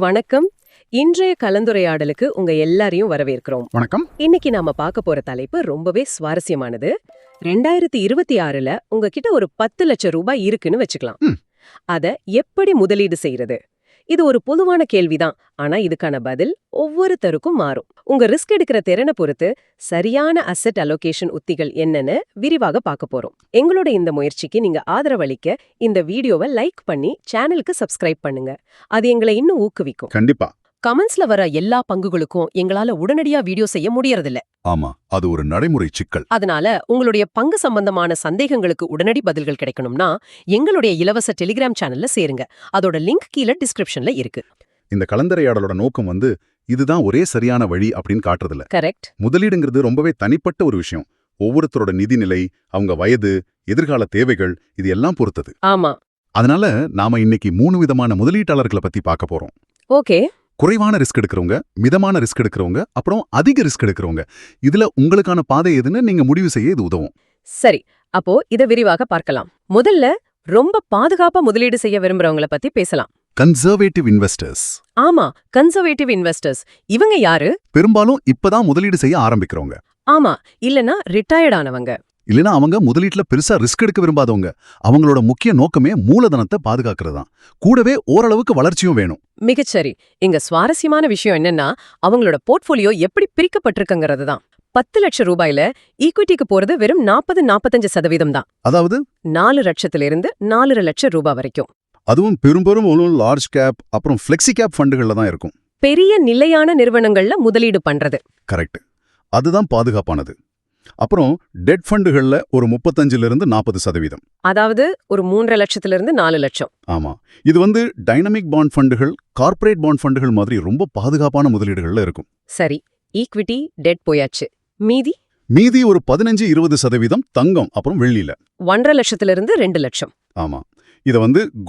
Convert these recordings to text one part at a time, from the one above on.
வணக்கம். இன்றைய கலந்துரையாடலுக்கு உங்க எல்லாரையும் வரவேற்கிறோம். வணக்கம். இன்னைக்கு நாம பார்க்க போற தலைப்பு ரொம்பவே சுவாரஸ்யமானது. 2026ல உங்ககிட்ட ஒரு 10 லட்சம் ரூபாய் இருக்குன்னு வச்சுக்கலாம். அத எப்படி முதலீடு செய்யறது? இது ஒரு பொதுவான கேள்விதான். ஆனா இதுக்கான பதில் ஒவ்வொருத்தருக்கும் மாறும். உங்க ரிஸ்க் எடுக்கிற திறனை பொறுத்து சரியான அசெட் அலோகேஷன் உத்திகள் என்னன்னு விரிவாக பார்க்க போறோம். எங்களோட இந்த முயற்சிக்கு நீங்க ஆதரவளிக்க இந்த வீடியோவை லைக் பண்ணி சேனலுக்கு சப்ஸ்கிரைப் பண்ணுங்க. அது எங்களை இன்னும் ஊக்குவிக்கும். கண்டிப்பா. கமெண்ட்ஸ்ல வர எல்லா பங்குகளுக்கும் எங்களால உடனடியா வீடியோ செய்ய முடியறதில்ல. ஆமா, அது ஒரு நடைமுறை சிக்கல். அதனால உங்களுடைய பங்கு சம்பந்தமான சந்தேகங்களுக்கு உடனடி பதில்கள் கிடைக்கணும்னா எங்களுடைய இலவச டெலிகிராம் சேனல்ல சேருங்க. அதோட லிங்க் கீழே டிஸ்கிரிப்ஷன்ல இருக்கு. இந்த கலந்துரையாடலோட நோக்கம் இதுதான் ஒரே சரியான வழி அப்படின்னு காட்டுறதில்ல. கரெக்ட். முதலீடுங்கிறது ரொம்பவே தனிப்பட்ட ஒரு விஷயம். ஒவ்வொருத்தரோட நிதிநிலை, அவங்க வயது, எதிர்கால தேவைகள் இது எல்லாம் பொறுத்தது. ஆமா. அதனால நாம இன்னைக்கு 3 விதமான முதலீட்டாளர்களை பத்தி பார்க்க போறோம். ஓகே. குறைவான ரிஸ்க் எடுக்கிறவங்க, மிதமான ரிஸ்க் எடுக்கிறவங்க, அப்புறம் அதிக ரிஸ்க் எடுக்கிறவங்க. இதுல உங்களுக்கான பாதை எதுன்னு நீங்க முடிவு செய்ய இது உதவும். சரி, அப்போ இத விரிவாக பார்க்கலாம். முதல்ல ரொம்ப பாதுகாப்பா முதலீடு செய்ய விரும்புறவங்கள பத்தி பேசலாம். Conservative investors. ஆமா, கன்சர்வேட்டிவ் இன்வெஸ்டர்ஸ். இவங்க யாரு? பெரும்பாலும் இப்பதான் முதலீடு செய்ய ஆரம்பிக்கிறவங்க. ஆமா, இல்லனா ரிட்டையர்ட் ஆனவங்க. இல்லைன்னா அவங்க முதலீட்டுல பெருசா ரிஸ்க் எடுக்க விரும்பாதவங்க. அவங்களோட முக்கிய நோக்கமே மூலதனத்தை பாதுகாக்கிறது தான். கூடவே ஓரளவுக்கு வளர்ச்சியும் வேணும். மிகச்சரி. இங்க சுவாரஸ்யமான விஷயம் என்னன்னா அவங்களோட போர்ட்ஃபோலியோ எப்படி பிரிக்கப்பட்டிருக்குங்கிறது தான். 10 லட்சம் ரூபாயில ஈக்விட்டிக்கு போறது வெறும் 40-45% தான். அதாவது 4 லட்சத்திலிருந்து 4.5 லட்சம் ரூபாய் வரைக்கும். அதுவும் பெரும்பெரும் லார்ஜ் கேப் அப்புறம் ஃபிளெக்ஸி கேப் ஃபண்டுகள்ல தான் இருக்கும். பெரிய நிலையான நிறுவனங்கள்ல முதலீடு பண்றது. கரெக்ட். அதுதான் பாதுகாப்பானது. அப்புறம் டெட் ஃபண்டுகள்ல ஒரு 35-40%. அதாவது ஒரு 3.5 லட்சத்திலிருந்து 4 லட்சம். ஆமா. இது டைனமிக் பாண்ட் ஃபண்டுகள், கார்ப்பரேட் பாண்ட் ஃபண்டுகள் மாதிரி ரொம்ப பாதுகாப்பான முதலீடுகள்ல இருக்கும். சரி, ஈக்விட்டி டெட் போயாச்சு. மீதி ஒரு 15-20% தங்கம் அப்புறம் வெள்ளியில. 1.5 லட்சத்திலிருந்து 2 லட்சம். ஆமா. இத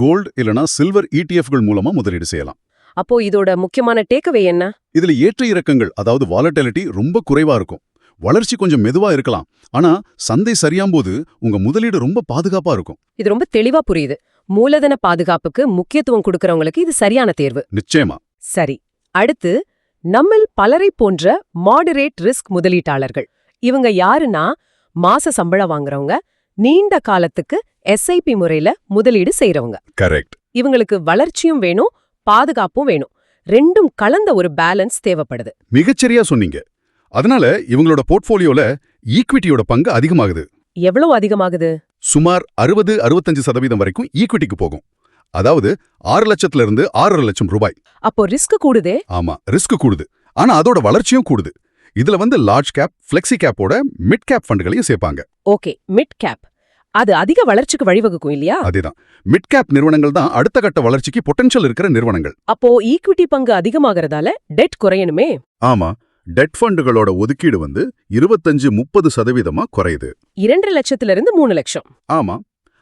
கோல்டு இல்லனா சில்வர் இடிஎஃப்கள் மூலமா முதலீடு செய்யலாம். அப்போ இதோட முக்கியமான டேக்அவே என்ன? இதுல ஏற்ற இறக்கங்கள், அதாவது வாலட்டிலிட்டி ரொம்ப குறைவா இருக்கும். வளர்ச்சி கொஞ்சம் மெதுவா இருக்கலாம். ஆனா சந்தை சரியாம்போது உங்க முதலீடு ரொம்ப பாதுகாப்பா இருக்கும். இது ரொம்ப தெளிவா புரியுது. மூலதன பாதுகாப்புக்கு முக்கியத்துவம் கொடுக்கறவங்களுக்கு இது சரியான தேர்வு. நிச்சயமா. சரி, அடுத்து நம்மில் பலரை போன்ற மாடரேட் ரிஸ்க் முதலீட்டாளர்கள். இவங்க யாருன்னா மாச சம்பளம் வாங்குறவங்க, நீண்ட காலத்துக்கு எஸ்ஐபி முறையில முதலீடு செய்யறவங்க. கரெக்ட். இவங்களுக்கு வளர்ச்சியும் வேணும், பாதுகாப்பும் வேணும். ரெண்டும் கலந்த ஒரு பேலன்ஸ் தேவைப்படுது. மிகச்சரியா சொன்னீங்க. அதனால இவங்களோட போர்ட்ஃபோலியோல ஈக்விட்டியோட பங்கு அதிகமாகுது. எவ்வளவு அதிகமாகுது? சுமார் 60-65% வரைக்கும் ஈக்விட்டிக்கு போகும். அதாவது 6 லட்சத்திலிருந்து 6.5 லட்சம் ரூபாய். அப்போ ரிஸ்க் கூடுதே. ஆமா, ரிஸ்க் கூடுது. ஆனா அதோட வளர்ச்சியும் கூடுது. இதுல லார்ஜ் கேப், ஃபிளெக்ஸி கேப்போட மிட் கேப் ஃபண்டுகளையும் சேர்ப்பாங்க. Okay, mid cap. அது அதிக வளர்ச்சிக்கு வழிவகுக்கும் இல்லையா? அதேதான். மிட் கேப் நிறுவனங்கள் தான் அடுத்த கட்ட வளர்ச்சிக்கு பொட்டன்ஷியல் இருக்கிற நிறுவனங்கள். அப்போ ஈக்விட்டி பங்கு அதிகமாகறதால டெட் குறையணுமே. ஆமா. டெட் ஃபண்டுகளோட ஒதுக்கீடு 25-30% குறையுது. 2 லட்சத்திலிருந்து 3 லட்சம். ஆமா.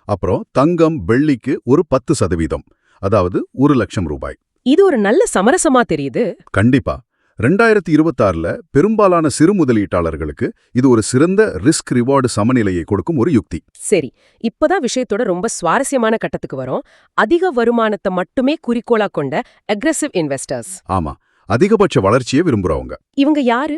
அப்புறம் தங்கம், வெள்ளிக்கு ஒரு 10%, அதாவது 1 லட்சம் ரூபாய். இது ஒரு நல்ல சமரசமா தெரியுது. கண்டிப்பா. 2026ல பெரும்பாலான சிறு முதலீட்டாளர்களுக்கு இது ஒரு சிறந்த ரிஸ்க் ரிவார்டு சமநிலையை கொடுக்கும் ஒரு யுக்தி. சரி, இப்பதான் விஷயத்தோட ரொம்ப சுவாரஸ்யமான கட்டத்துக்கு வரோம். அதிக வருமானத்தை மட்டுமே குறிக்கோளா கொண்ட அக்ரெசிவ் இன்வெஸ்டர்ஸ். ஆமா, அதிகபட்ச வளர்ச்சியை விரும்புறவங்க. இவங்க யாரு?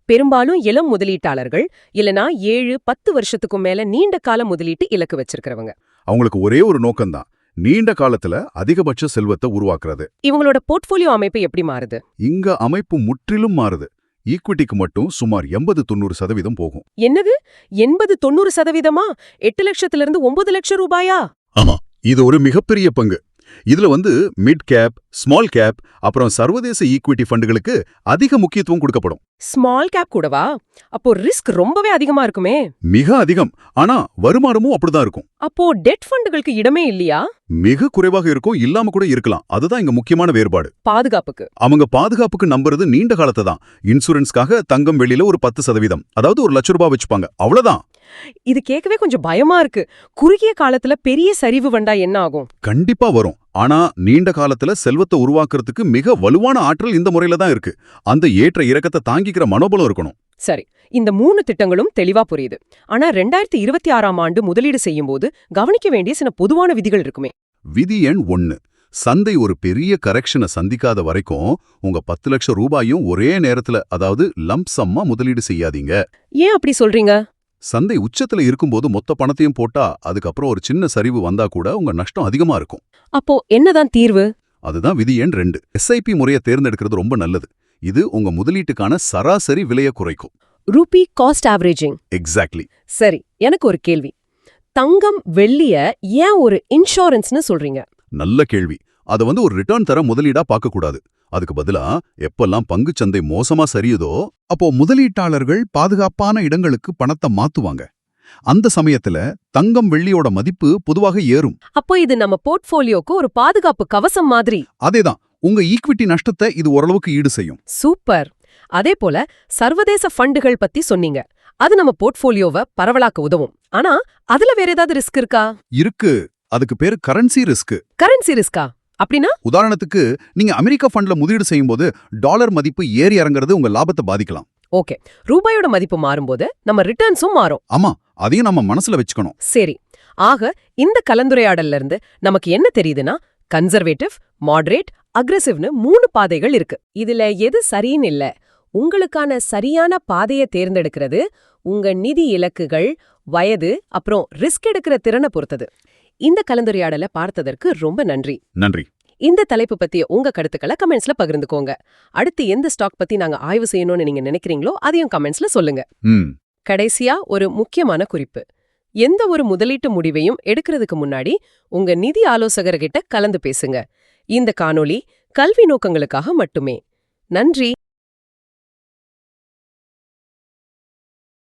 பெரும்பாலும் இளம் முதலீட்டாளர்கள், இல்லனா 7-10 வருஷத்துக்கும் மேல நீண்ட கால முதலீட்டு இலக்கு வச்சிருக்கிறவங்க. அவங்களுக்கு ஒரே ஒரு நோக்கம்தான், நீண்ட காலத்துல அதிகபட்ச செல்வத்தை உருவாக்குறது. இவங்களோட போர்ட்ஃபோலியோ அமைப்பு எப்படி மாறுது? இங்க அமைப்பு முற்றிலும் மாறுது. ஈக்விட்டிக்கு மட்டும் சுமார் 80-90% போகும். என்னது, 80-90%? 8 லட்சத்திலிருந்து 9 லட்சம் ரூபாயா? ஆமா, இது ஒரு மிகப்பெரிய பங்கு. இதுல மிட் கேப், ஸ்மால் கேப், அப்புறம் சர்வதேச ஈக்விட்டி ஃபண்டுகளுக்கு அதிக முக்கியத்துவம் கொடுக்கப்படும். ஸ்மால் கேப் கூடவா? அப்போ ரிஸ்க் ரொம்பவே அதிகமா இருக்குமே. மிக அதிகம். ஆனா வருமானமும் அப்படிதான் இருக்கும். அப்போ டெட் ஃபண்டுகளுக்கு இடமே இல்லையா? மிக குறைவாக இருக்கும், இல்லாம கூட இருக்கலாம். அதுதான் இங்க முக்கியமான வேறுபாடு. பாதுகாப்புக்கு அவங்க பாதுகாப்புக்கு நம்புறது நீண்ட காலத்தை தான். இன்சூரன்ஸ்க்காக தங்கம் வெள்ளியில ஒரு 10%, அதாவது 1 லட்சம் ரூபாய் வச்சுப்பாங்க, அவ்வளவுதான். இது கேட்கவே கொஞ்சம் பயமா இருக்கு. குறுகிய காலத்துல பெரிய சரிவு வந்தா என்ன ஆகும்? கண்டிப்பா வரும். ஆனா நீண்ட காலத்துல செல்வத்தை உருவாக்குறதுக்கு மிக வலுவான ஆற்றல் இந்த முறையில தான் இருக்கு. அந்த ஏற்ற இறக்கத்தை தாங்கிக்கிற மனோபலம் இருக்கணும். சரி, இந்த 3 திட்டங்களும் தெளிவா புரியுது. ஆனா 2026ஆம் ஆண்டு முதலீடு செய்யும்போது கவனிக்க வேண்டிய சில பொதுவான விதிகள் இருக்குமே. விதி எண் 1, சந்தை ஒரு பெரிய கரெக்ஷனை சந்திக்காத வரைக்கும் உங்க 10 லட்சம் ரூபாயும் ஒரே நேரத்துல, அதாவது லம்ப் சம்மா முதலீடு செய்யாதீங்க. ஏன் அப்படி சொல்றீங்க? சந்தை உச்சத்துல இருக்கும்போது மொத்த பணத்தையும் போட்டா அதுக்கப்புறம் ஒரு சின்ன சரிவு வந்தா கூட உங்க நஷ்டம் அதிகமா இருக்கும். அப்போ என்னதான் தீர்வு? அதுதான் விதி எண் 2. எஸ்ஐபி முறையை தேர்ந்தெடுக்கிறது ரொம்ப நல்லது. இது உங்க முதலீட்டுக்கான சராசரி விலையை குறைக்கும். Ruby cost averaging. எக்ஸாக்ட்லி. சரி, எனக்கு ஒரு கேள்வி. தங்கம் வெள்ளிய ஏன் ஒரு இன்சூரன்ஸ்னு சொல்றீங்க? நல்ல கேள்வி. அதை ஒரு ரிட்டர்ன் தர முதலீடா பார்க்கக்கூடாது. அதுக்கு பதிலா எப்பெல்லாம் பங்குச்சந்தை மோசமா சரியுதோ அப்போ முதலீட்டாளர்கள் பாதுகாப்பான இடங்களுக்கு பணத்தை மாத்துவாங்க. அந்த சமயத்துல தங்கம் வெள்ளியோட மதிப்பு பொதுவாக ஏறும். அப்போ இது நம்ம போர்ட்ஃபோலியோக்கு ஒரு பாதுகாப்பு கவசம் மாதிரி. அதேதான், உங்க ஈக்விட்டி நஷ்டத்தை இது ஓரளவுக்கு ஈடு செய்யும். சூப்பர். அதே போல சர்வதேச ஃபண்டுகள் பத்தி சொன்னீங்க. அது நம்ம போர்ட்ஃபோலியோவை பரவலாக்க உதவும். ஆனா அதுல வேற ஏதாவது ரிஸ்க் இருக்கா? இருக்கு. அதுக்கு பேரு கரன்சி ரிஸ்க். கரன்சி ரிஸ்கா? அப்படின்னா? உதாரணத்துக்கு, நீங்க அமெரிக்கா ஃபண்ட்ல முதலீடு செய்யும்போது டாலர் மதிப்பு ஏறி இறங்குறது உங்க லாபத்தை பாதிக்கலாம். ஓகே, ரூபாயோட மதிப்பு மாறும்போது நம்ம ரிட்டர்ன்ஸும் மாறும். ஆமா, அதையும் நம்ம மனசுல வச்சுக்கணும். சரி, ஆக இந்த கலந்துரையாடல்ல இருந்து நமக்கு என்ன தெரியுதுன்னா, கன்சர்வேட்டிவ், மாடரேட், அக்ரெசிவ்னு 3 பாதைகள் இருக்கு. இதுல எது சரின்னு இல்ல. உங்களுக்கான சரியான பாதையை தேர்ந்தெடுக்கிறது உங்க நிதி இலக்குகள், வயது, அப்புறம் ரிஸ்க் எடுக்கிற திறனை பொறுத்தது. இந்த கலந்துரையாடலை பார்த்ததற்கு ரொம்ப நன்றி. நன்றி. இந்த தலைப்பு பத்திய உங்க கருத்துக்களை கமெண்ட்ஸ்ல பகிர்ந்துக்கோங்க. அடுத்து எந்த ஸ்டாக் பத்தி நாங்க ஆய்வு செய்யணும்னு நீங்க நினைக்கிறீங்களோ அதையும் கமெண்ட்ஸ்ல சொல்லுங்க. கடைசியா ஒரு முக்கியமான குறிப்பு. எந்த ஒரு முதலீட்டு முடிவையும் எடுக்கிறதுக்கு முன்னாடி உங்க நிதி ஆலோசகர்கிட்ட கலந்து பேசுங்க. இந்த காணொளி கல்வி நோக்கங்களுக்காக மட்டுமே. நன்றி.